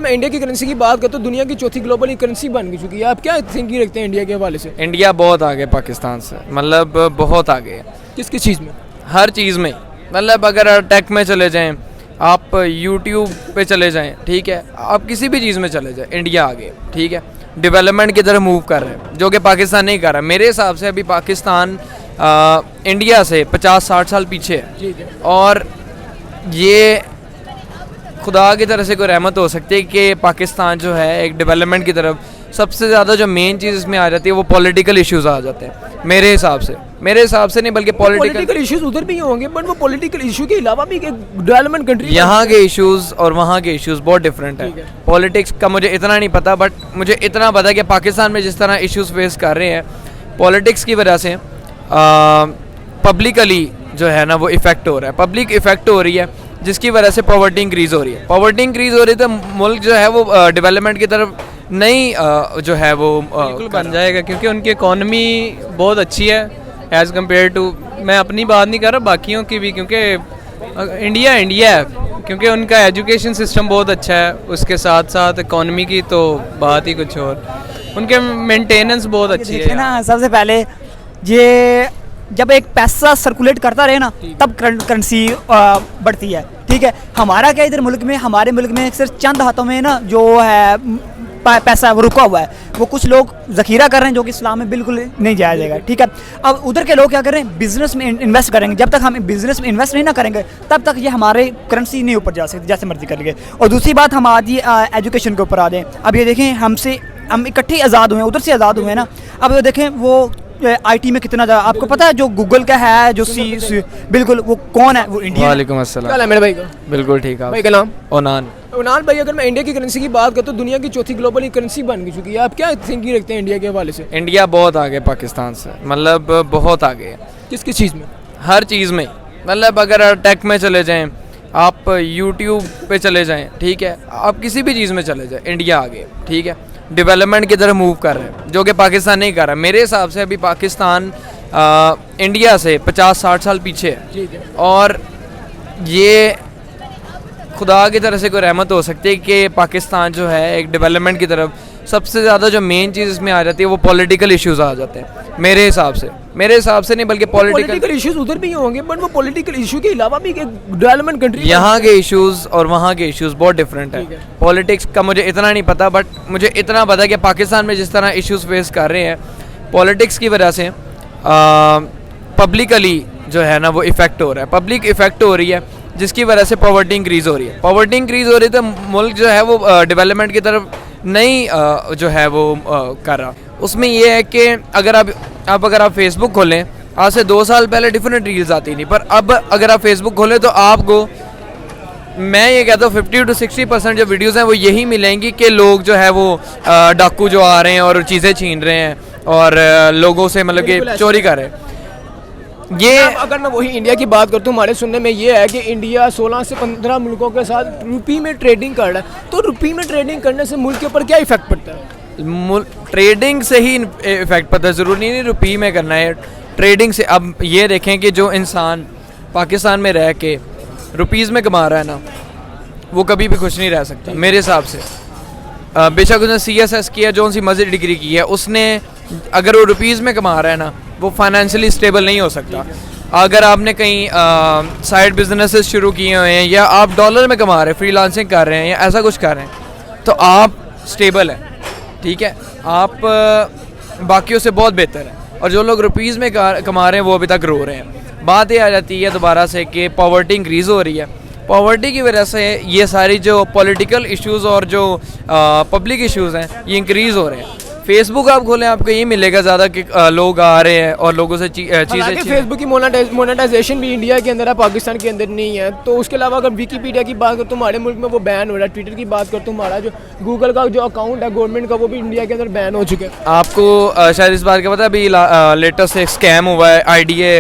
मैं इंडिया की करेंसी की बात करता हूँ, दुनिया की चौथी ग्लोबल करेंसी बन चुकी है। आप क्या थिंकिंग रखते हैं इंडिया के हवाले से? इंडिया बहुत आगे पाकिस्तान से, मतलब बहुत आगे किस किस चीज़ में? हर चीज़ में। मतलब अगर टेक में चले जाएं, आप यूट्यूब पे चले जाएं, ठीक है, आप किसी भी चीज़ में चले जाएं, इंडिया आगे, ठीक है, डेवलपमेंट की तरफ मूव कर रहे हैं, जो कि पाकिस्तान नहीं कर रहा। मेरे हिसाब से अभी पाकिस्तान इंडिया से 50-60 साल पीछे है। और ये खुदा की तरफ से कोई रहमत हो सकती है कि पाकिस्तान जो है एक डेवलपमेंट की तरफ सबसे ज़्यादा जो मेन चीज़ इसमें आ जाती है वो पॉलिटिकल इश्यूज आ जाते हैं। मेरे हिसाब से नहीं बल्कि पॉलिटिकल इश्यूज उधर भी होंगे, बट वो पॉलिटिकल इशू के अलावा भी एक डेवलपमेंट कंट्री, यहाँ के इश्यूज और वहाँ के इश्यूज बहुत डिफरेंट है। पॉलिटिक्स का मुझे इतना नहीं पता, बट मुझे इतना पता है कि पाकिस्तान में जिस तरह इश्यूज फेस कर रहे हैं पॉलिटिक्स की वजह से, पब्लिकली जो है ना वो इफेक्ट हो रहा है, पब्लिक इफेक्ट हो रही है, जिसकी वजह से पॉवर्टी इंक्रीज़ हो रही है। पॉवर्टी इंक्रीज़ हो रही है तो मुल्क जो है वो डेवलपमेंट की तरफ नहीं जो है वो बिल्कुल बन जाएगा, क्योंकि उनकी इकॉनमी बहुत अच्छी है एज़ कम्पेयर टू, मैं अपनी बात नहीं कर रहा बाकियों की भी, क्योंकि इंडिया है, क्योंकि उनका एजुकेशन सिस्टम बहुत अच्छा है, उसके साथ साथ इकॉनमी की तो बात ही कुछ और, उनके मेंटेनेंस बहुत अच्छी है ना। सबसे पहले ये जब एक पैसा सर्कुलेट करता रहे ना तब करेंसी बढ़ती है, ठीक है। हमारा क्या इधर मुल्क में, हमारे मुल्क में सिर्फ चंद हाथों में ना जो है पैसा वो रुका हुआ है, वो कुछ लोग ज़ख़ीरा कर रहे हैं जो कि इस्लाम में बिल्कुल नहीं जाया जाएगा, ठीक है। अब उधर के लोग क्या कर रहे हैं, बिजनेस में इन्वेस्ट करेंगे। जब तक हम बिजनेस में इन्वेस्ट नहीं ना करेंगे तब तक ये हमारे करेंसी नहीं ऊपर जा सकती, जैसे मर्जी कर लेंगे। और दूसरी बात, हम आज एजुकेशन के ऊपर आ जाएँ। अब ये देखें, हम इकट्ठे आज़ाद हुए, उधर से आज़ाद हुए ना। अब ये देखें वो आईटी में कितना ज़्यादा, आपको पता है जो गूगल का है जो बिल्कुल वो कौन है, वो इंडिया। वालेकुम अस्सलाम। क्या हाल है मेरे भाई का? बिल्कुल ठीक है। भाई का नाम? उनान भाई, अगर मैं इंडिया की करेंसी की बात करता हूँ, दुनिया की चौथी ग्लोबल करेंसी बन चुकी है। आप क्या थिंकिंग रखते हैं इंडिया के हवाले से? इंडिया बहुत आगे पाकिस्तान से, मतलब बहुत आगे किस किस चीज़ में? हर चीज़ में। मतलब अगर टेक में चले जाएं, आप यूट्यूब पे चले जाएं, ठीक है, आप किसी भी चीज़ में चले जाएं, इंडिया आगे, ठीक है, डेवलपमेंट की तरफ मूव कर रहे हैं, जो कि पाकिस्तान नहीं कर रहा। मेरे हिसाब से अभी पाकिस्तान इंडिया से 50-60 साल पीछे है। और ये खुदा की तरफ से कोई रहमत हो सकती है कि पाकिस्तान जो है एक डेवलपमेंट की तरफ सबसे ज़्यादा जो मेन चीज़ इसमें आ जाती है वो पॉलिटिकल इश्यूज आ जाते हैं। मेरे हिसाब से नहीं बल्कि पॉलिटिकल इश्यूज उधर भी होंगे, बट वो पॉलिटिकल इशू के अलावा भी एक डेवलपमेंट कंट्री, यहाँ के इश्यूज और वहाँ के इश्यूज बहुत डिफरेंट है। पॉलिटिक्स का मुझे इतना नहीं पता, बट मुझे इतना पता है कि पाकिस्तान में जिस तरह इश्यूज फेस कर रहे हैं पॉलिटिक्स की वजह से, पब्लिकली जो है ना वो इफेक्ट हो रहा है, पब्लिक इफेक्ट हो रही है, जिसकी वजह से पॉवर्टी इंक्रीज़ हो रही है। पॉवर्टी इंक्रीज़ हो रही है तो मुल्क जो है वो डेवलपमेंट की तरफ नहीं जो है वो कर रहा। उसमें ये है कि अगर आप फेसबुक खोलें, आज से 2 साल पहले डिफरेंट रील्स आती नहीं, पर अब अगर आप फेसबुक खोलें तो आपको, मैं ये कहता हूँ 50 to 60% जो वीडियोस हैं वो यही मिलेंगी कि लोग जो है वो डाकू जो आ रहे हैं और चीज़ें छीन रहे हैं और लोगों से मतलब कि चोरी कर रहे हैं। ये अगर मैं वही इंडिया की बात करता हूँ, हमारे सुनने में ये है कि इंडिया 16 से 15 मुल्कों के साथ रुपी में ट्रेडिंग कर रहा है। तो रुपी में ट्रेडिंग करने से मुल्क के ऊपर क्या इफेक्ट पड़ता है? ट्रेडिंग से ही इफेक्ट पड़ता है, ज़रूरी नहीं रुपी में करना है, ट्रेडिंग से। अब ये देखें कि जो इंसान पाकिस्तान में रह के रुपीज़ में कमा रहा है ना, वो कभी भी खुश नहीं रह सकता मेरे हिसाब से। बेशक उसने CSS किया, जो सी मर्जी डिग्री की है, उसने अगर वो रुपीज़ में कमा रहा है ना, वो फाइनेंशियली स्टेबल नहीं हो सकता। अगर आपने कहीं साइड बिजनेसेस शुरू किए हुए हैं या आप डॉलर में कमा रहे हैं, फ्रीलांसिंग कर रहे हैं या ऐसा कुछ कर रहे हैं, तो आप स्टेबल हैं, ठीक है, आप बाकियों से बहुत बेहतर हैं। और जो लोग रुपीज़ में कमा रहे हैं वो अभी तक रो रहे हैं। बात ये आ जाती है दोबारा से कि पॉवर्टी इंक्रीज़ हो रही है। पॉवर्टी की वजह से ये सारी जो पॉलिटिकल इश्यूज़ और जो पब्लिक इश्यूज़ हैं ये इंक्रीज़ हो रहे हैं। फेसबुक आप खोलें, आपको ये मिलेगा ज़्यादा कि लोग आ रहे हैं और लोगों से चीज़ें। फेसबुक की मोनेटाइजेशन भी इंडिया के अंदर है, पाकिस्तान के अंदर नहीं है। तो उसके अलावा अगर विकीपीडिया की बात करो तो हमारे मुल्क में वो बैन हो रहा है। ट्विटर की बात करो तो हमारा जो गूगल का जो अकाउंट है गवर्नमेंट का, वो भी इंडिया के अंदर बैन हो चुके हैं। आपको शायद इस बात का पता है, अभी लेटेस्ट एक स्कैम हुआ है। IDA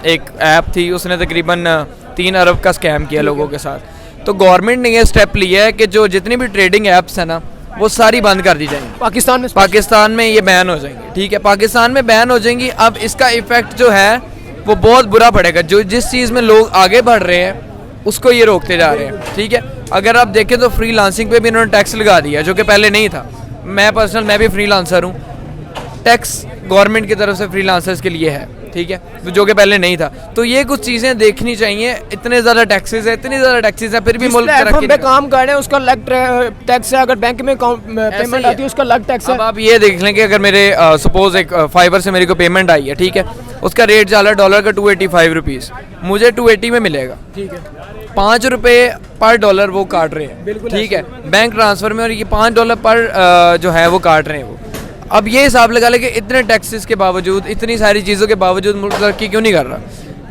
एक ऐप थी, उसने तकरीबन 3 अरब का स्कैम किया लोगों के साथ। तो गवर्नमेंट ने ये स्टेप लिया है कि जो जितनी भी ट्रेडिंग ऐप्स हैं ना वो सारी बंद कर दी जाएंगी। पाकिस्तान में ये बैन हो जाएंगी, ठीक है, पाकिस्तान में बैन हो जाएंगी। अब इसका इफेक्ट जो है वो बहुत बुरा पड़ेगा। जो जिस चीज़ में लोग आगे बढ़ रहे हैं उसको ये रोकते जा रहे हैं, ठीक है। अगर आप देखें तो फ्रीलांसिंग पे भी इन्होंने टैक्स लगा दिया जो कि पहले नहीं था। मैं भी फ्रीलांसर हूँ, टैक्स गवर्नमेंट की तरफ से फ्रीलांसर्स के लिए है, ठीक है, तो जो कि पहले नहीं था। तो ये कुछ चीज़ें देखनी चाहिए। इतने ज़्यादा टैक्सेस है फिर भी मुल्क तरक्की पे काम कर रहे हैं उसका अलग टैक्स है, अगर बैंक में पेमेंट आती है उसका अलग टैक्स है। अब आप ये देख लें कि अगर मेरे सपोज एक फाइबर से मेरे को पेमेंट आई है, ठीक है, उसका रेट चल रहा है डॉलर का 285 रुपीज़, मुझे 280 में मिलेगा, ठीक है, 5 रुपये पर डॉलर वो काट रहे हैं, ठीक है, बैंक ट्रांसफ़र में, और ये $5 पर जो है वो काट रहे हैं वो। अब ये हिसाब लगा ले कि इतने टैक्सेस के बावजूद, इतनी सारी चीज़ों के बावजूद मुल्क तरक्की क्यों नहीं कर रहा।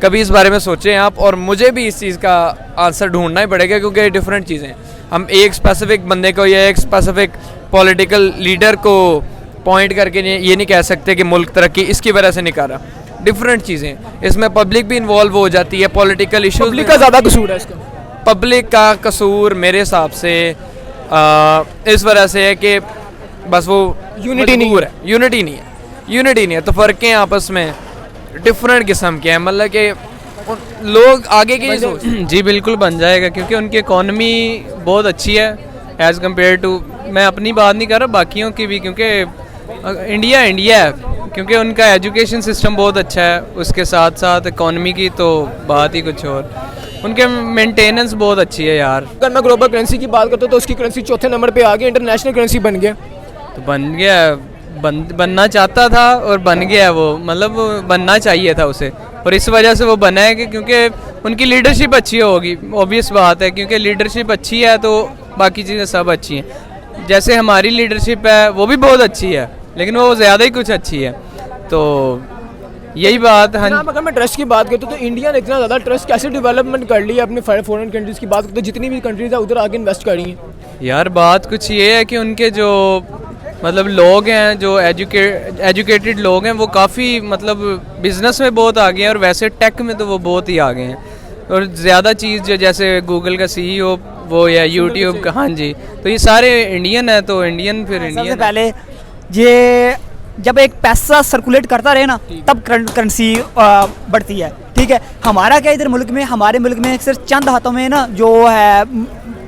कभी इस बारे में सोचें आप, और मुझे भी इस चीज़ का आंसर ढूंढना ही पड़ेगा, क्योंकि डिफरेंट चीज़ें, हम एक स्पेसिफिक बंदे को या एक स्पेसिफिक पॉलिटिकल लीडर को पॉइंट करके ये नहीं कह सकते कि मुल्क तरक्की इसकी वजह से नहीं कर रहा। डिफरेंट चीज़ें, इसमें पब्लिक भी इन्वॉल्व हो जाती है, पॉलिटिकल इशूज़, पब्लिक का ज़्यादा कसूर है इसका। पब्लिक का कसूर मेरे हिसाब से इस वजह से है कि बस वो यूनिटी नहीं है, तो फ़र्क़ें आपस में डिफरेंट किस्म के हैं, मतलब कि लोग आगे की सोच। जी बिल्कुल बन जाएगा, क्योंकि उनकी इकॉनमी बहुत अच्छी है एज़ कम्पेयर टू, मैं अपनी बात नहीं कर रहा, बाकियों की भी, क्योंकि इंडिया है, क्योंकि उनका एजुकेशन सिस्टम बहुत अच्छा है, उसके साथ साथ इकॉनमी की तो बात ही कुछ और, उनके मेंटेनेंस बहुत अच्छी है यार। अगर मैं ग्लोबल करेंसी की बात करता हूँ तो उसकी करेंसी चौथे नंबर पे आ गई, इंटरनेशनल करेंसी बन गया। तो बनना चाहता था और बन गया वो, मतलब बनना चाहिए था उसे, और इस वजह से वो बना है कि क्योंकि उनकी लीडरशिप अच्छी होगी, ऑब्वियस बात है, क्योंकि लीडरशिप अच्छी है तो बाकी चीज़ें सब अच्छी हैं। जैसे हमारी लीडरशिप है वो भी बहुत अच्छी है, लेकिन वो ज़्यादा ही कुछ अच्छी है, तो यही बात। हाँ, अगर मैं ट्रस्ट की बात करता हूँ तो इंडिया ने इतना ज़्यादा ट्रस्ट कैसे डेवलपमेंट कर ली है अपने फॉरेन कंट्रीज़ की बात करते, तो जितनी भी कंट्रीज है उधर आके इन्वेस्ट करी हैं यार। बात कुछ ये है कि उनके जो मतलब लोग हैं, जो एजुकेटेड लोग हैं, वो काफ़ी मतलब बिज़नेस में बहुत आगे हैं, और वैसे टेक में तो वो बहुत ही आगे हैं, और ज़्यादा चीज़ जो जैसे गूगल का CEO वो या यूट्यूब का, हाँ जी, तो ये सारे इंडियन है, तो इंडियन फिर इंडियन। सबसे पहले ये जब एक पैसा सर्कुलेट करता रहे ना, तब करेंसी बढ़ती है, ठीक है। हमारा क्या इधर मुल्क में, हमारे मुल्क में सिर्फ चंद हाथों में ना जो है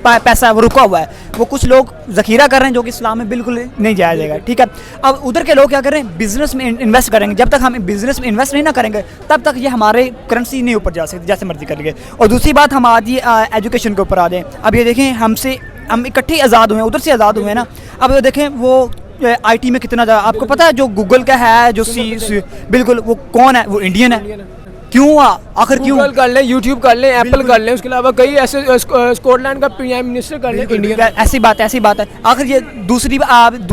पैसा वो रुका हुआ है, वो कुछ लोग ज़ख़ीरा कर रहे हैं, जो कि इस्लाम में बिल्कुल नहीं जाया जाएगा, ठीक है। अब उधर के लोग क्या कर रहे हैं, बिज़नेस में इन्वेस्ट करेंगे। जब तक हम बिज़नेस में इन्वेस्ट नहीं ना करेंगे तब तक ये हमारे करेंसी नहीं ऊपर जा सकती, जैसे मर्जी करेंगे। और दूसरी बात, हम आज एजुकेशन के ऊपर आ जाएँ। अब ये देखें, हम इकट्ठे आज़ाद हुए, उधर से आज़ाद हुए ना। अब ये देखें वो IT में कितना ज़्यादा, आपको पता है जो गूगल का है, जो बिल्कुल वो कौन है, वो इंडियन है। क्यों आखिर क्यों? गूगल कर लें, यूट्यूब कर लें, एप्पल कर लें, उसके अलावा कई ऐसे स्कॉटलैंड का प्राइम मिनिस्टर कर लें इंडियन। ऐसी बात है। आखिर ये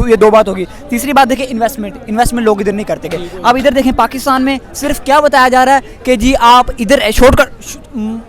ये दो बात होगी। तीसरी बात देखिए, इन्वेस्टमेंट लोग इधर नहीं करते गए। अब इधर देखें पाकिस्तान में सिर्फ क्या बताया जा रहा है कि जी आप इधर शॉर्टकट,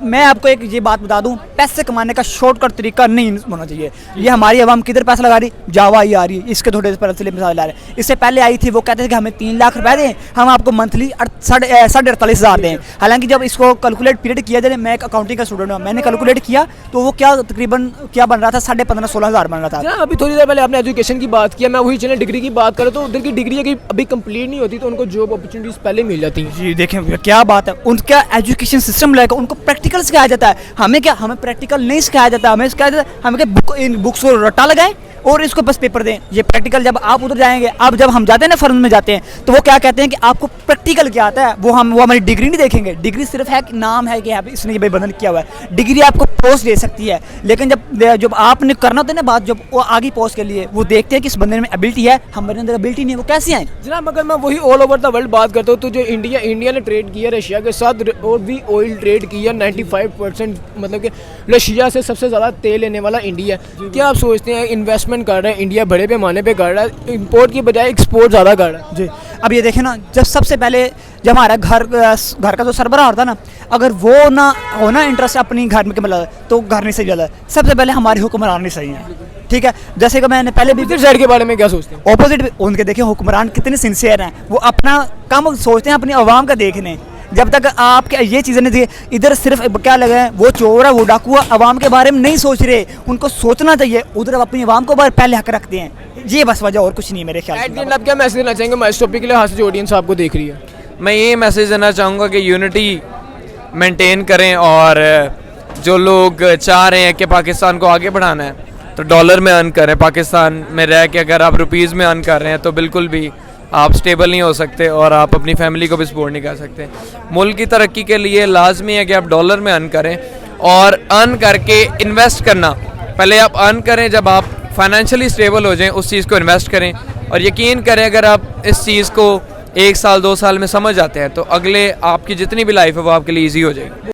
मैं आपको एक ये बात बता दूं, पैसे कमाने का शॉर्टकट तरीका नहीं होना चाहिए। ये हमारी आवाम किधर पैसा लगा रही, जावा ही आ रही है, इसके थोड़े से मिसाल ला रहे हैं। इससे पहले आई थी, वो कहते थे कि हमें 3 लाख रुपए दें, हम आपको मंथली 48,500 दें। हालांकि जब इसको कैलकुलेट पीरियड किया जाए, मैं एक अकाउंटिंग का स्टूडेंट हूँ, मैंने कैलकुलेट किया तो वो तकरीबन क्या बन रहा था, 15,500-16,000 बन रहा था। अभी थोड़ी देर पहले आपने एजुकेशन की बात किया, मैं वही चले डिग्री की बात करूँ तो उधर की डिग्री अभी कंप्लीट नहीं होती तो उनको जॉब अपॉर्चुनिटीज पहले मिल जाती हैं। जी देखें क्या बात है, उनका एजुकेशन सिस्टम लेकर उनको प्रैक्टिकल सिखाया जाता है। हमें प्रैक्टिकल नहीं सिखाया जाता, हमें सिखाया जाता है हमें इन बुक्स को रट्टा लगाएं और इसको बस पेपर दें। ये प्रैक्टिकल जब आप उधर जाएंगे, अब जब हम जाते हैं ना फर्म में जाते हैं, तो वो क्या कहते हैं कि आपको प्रैक्टिकल क्या आता है, वो हमारी डिग्री नहीं देखेंगे। डिग्री सिर्फ है कि नाम है कि यहाँ पे इसने ये बंधन किया हुआ है। डिग्री आपको पोस्ट दे सकती है, लेकिन जब आपने करना होता है ना बात, जब वो आगे पोस्ट के लिए वो देखते हैं कि इस बंदे में एबिलिटी है, हमारे अंदर एबिलिटी नहीं है, वो कैसे आए जनाब। अगर मैं वही ऑल ओवर द वर्ल्ड बात करता हूँ तो जो इंडिया ने ट्रेड किया रशिया के साथ, और भी ऑयल ट्रेड किया 95%, मतलब कि रशिया से सबसे ज़्यादा तेल लेने वाला इंडिया है। क्या आप सोचते हैं इन्वेस्टमेंट कर रहे हैं इंडिया बड़े पैमाने पे कर रहा है, इंपोर्ट की बजाय एक्सपोर्ट ज़्यादा कर रहा है? जी अब ये देखें ना, जब सबसे पहले जब हमारा घर का जो सरबराह होता है ना, अगर वो ना होना इंटरेस्ट अपनी घर में मतलब, तो घर नहीं सही चला। सबसे पहले हमारी हुक्मरान नहीं सही है, ठीक है। जैसे कि मैंने पहले भी साइड के बारे में क्या सोचते हैं? ऑपोजिट उनके देखें, हुक्मरान कितने सिंसियर हैं, वो अपना काम सोचते हैं अपनी आवाम का देखने। जब तक आप ये चीज़ें नहीं थी, इधर सिर्फ क्या लगा है, वो चोर है, वो डाकू है, आवाम के बारे में नहीं सोच रहे। उनको सोचना चाहिए, उधर अपनी आवाम को पहले हक रखते हैं। ये बस वजह, और कुछ नहीं मेरे ख्याल से। आप क्या मैसेज देना चाहेंगे इस टॉपिक के लिए, जो ऑडियंस आपको देख रही है? मैं ये मैसेज देना चाहूँगा कि यूनिटी मेंटेन करें और जो लोग चाह रहे हैं कि पाकिस्तान को आगे बढ़ाना है तो डॉलर में अर्न करें। पाकिस्तान में रह के अगर आप रुपीज़ में अर्न कर रहे हैं तो बिल्कुल भी आप स्टेबल नहीं हो सकते और आप अपनी फैमिली को भी सपोर्ट नहीं कर सकते। मुल्क की तरक्की के लिए लाजमी है कि आप डॉलर में अर्न करें और अर्न करके इन्वेस्ट करना। पहले आप अर्न करें, जब आप फाइनेंशियली स्टेबल हो जाएं उस चीज़ को इन्वेस्ट करें और यकीन करें अगर आप इस चीज़ को 1 साल 2 साल में समझ आते हैं तो अगले आपकी जितनी भी लाइफ है वो आपके लिए ईजी हो जाएगी।